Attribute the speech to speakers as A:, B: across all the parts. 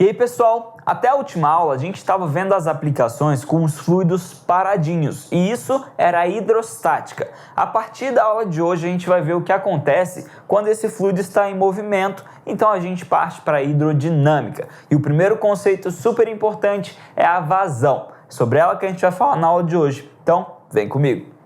A: E aí, pessoal, até a última aula a gente estava vendo as aplicações com os fluidos paradinhos, e isso era a hidrostática. A partir da aula de hoje a gente vai ver o que acontece quando esse fluido está em movimento, então a gente parte para a hidrodinâmica. E o primeiro conceito super importante é a vazão. É sobre ela que a gente vai falar na aula de hoje. Então, vem comigo!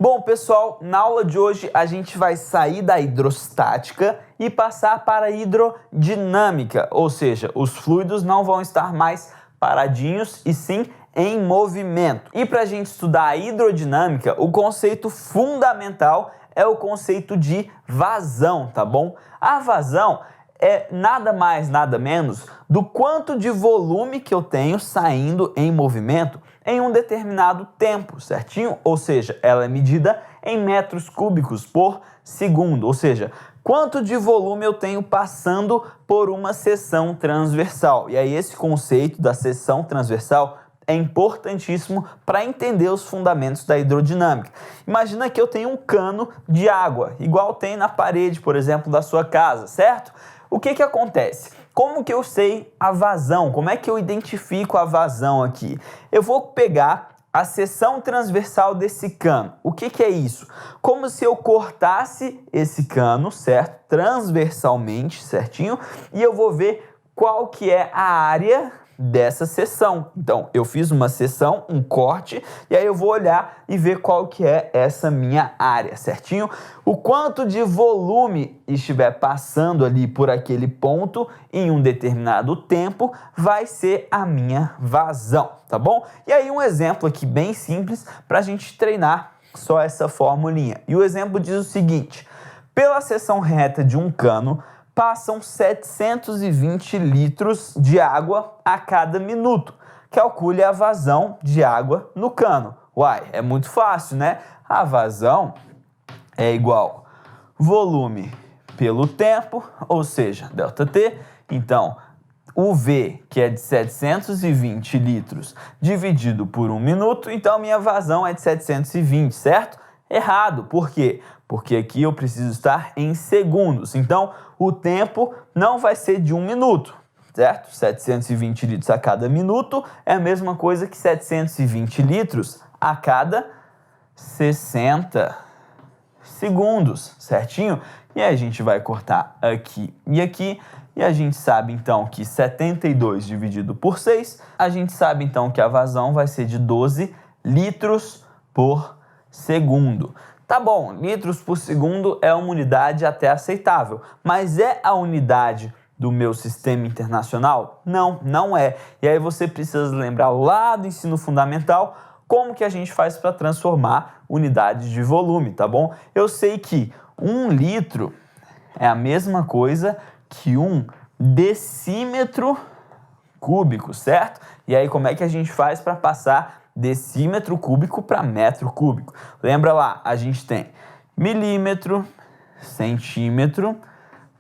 A: Bom, pessoal, na aula de hoje a gente vai sair da hidrostática e passar para a hidrodinâmica, ou seja, os fluidos não vão estar mais paradinhos e sim em movimento. E para a gente estudar a hidrodinâmica, o conceito fundamental é o conceito de vazão, tá bom? A vazão é nada mais, nada menos do quanto de volume que eu tenho saindo em movimento em um determinado tempo, certinho? Ou seja, ela é medida em metros cúbicos por segundo, ou seja, quanto de volume eu tenho passando por uma seção transversal. E aí esse conceito da seção transversal é importantíssimo para entender os fundamentos da hidrodinâmica. Imagina que eu tenho um cano de água, igual tem na parede, por exemplo, da sua casa, certo? O que acontece? Como que eu sei a vazão? Como é que eu identifico a vazão aqui? Eu vou pegar a seção transversal desse cano. O que é isso? Como se eu cortasse esse cano, certo? Transversalmente, certinho? E eu vou ver qual que é a área dessa seção. Então, eu fiz uma seção, um corte, e aí eu vou olhar e ver qual que é essa minha área, certinho? O quanto de volume estiver passando ali por aquele ponto em um determinado tempo vai ser a minha vazão, tá bom? E aí um exemplo aqui bem simples para a gente treinar só essa formulinha. E o exemplo diz o seguinte: pela seção reta de um cano, passam 720 litros de água a cada minuto. Calcule a vazão de água no cano. Uai, é muito fácil, né? A vazão é igual volume pelo tempo, ou seja, ΔT. Então, o V, que é de 720 litros, dividido por 1 minuto, então minha vazão é de 720, certo? Errado. Por quê? Porque aqui eu preciso estar em segundos. Então, o tempo não vai ser de 1 minuto, certo? 720 litros a cada minuto é a mesma coisa que 720 litros a cada 60 segundos, certinho? E aí a gente vai cortar aqui e aqui. E a gente sabe, então, que 72 dividido por 6, a gente sabe, então, que a vazão vai ser de 12 litros por segundo. Tá bom, litros por segundo é uma unidade até aceitável, mas é a unidade do meu sistema internacional? Não, não é. E aí você precisa lembrar lá do ensino fundamental como que a gente faz para transformar unidades de volume, tá bom? Eu sei que 1 litro é a mesma coisa que 1 decímetro cúbico, certo? E aí como é que a gente faz para passar decímetro cúbico para metro cúbico? Lembra lá, a gente tem milímetro, centímetro,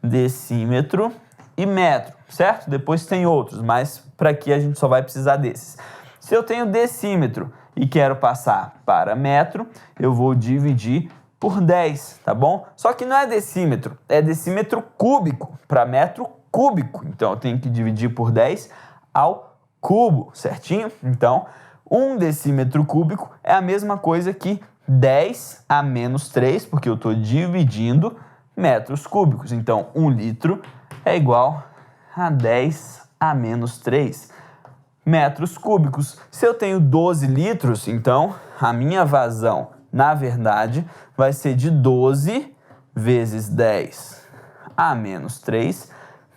A: decímetro e metro, certo? Depois tem outros, mas para aqui a gente só vai precisar desses. Se eu tenho decímetro e quero passar para metro, eu vou dividir por 10, tá bom? Só que não é decímetro, é decímetro cúbico para metro cúbico. Então eu tenho que dividir por 10 ao cubo, certinho? Então, 1 decímetro cúbico é a mesma coisa que 10 a menos 3, porque eu estou dividindo metros cúbicos. Então, 1 litro é igual a 10 a menos 3 metros cúbicos. Se eu tenho 12 litros, então a minha vazão, na verdade, vai ser de 12 vezes 10 a menos 3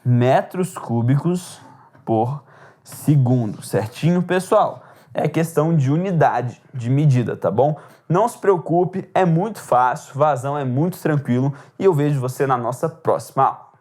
A: metros cúbicos por segundo, certinho, pessoal? É questão de unidade de medida, tá bom? Não se preocupe, é muito fácil, vazão é muito tranquilo e eu vejo você na nossa próxima aula.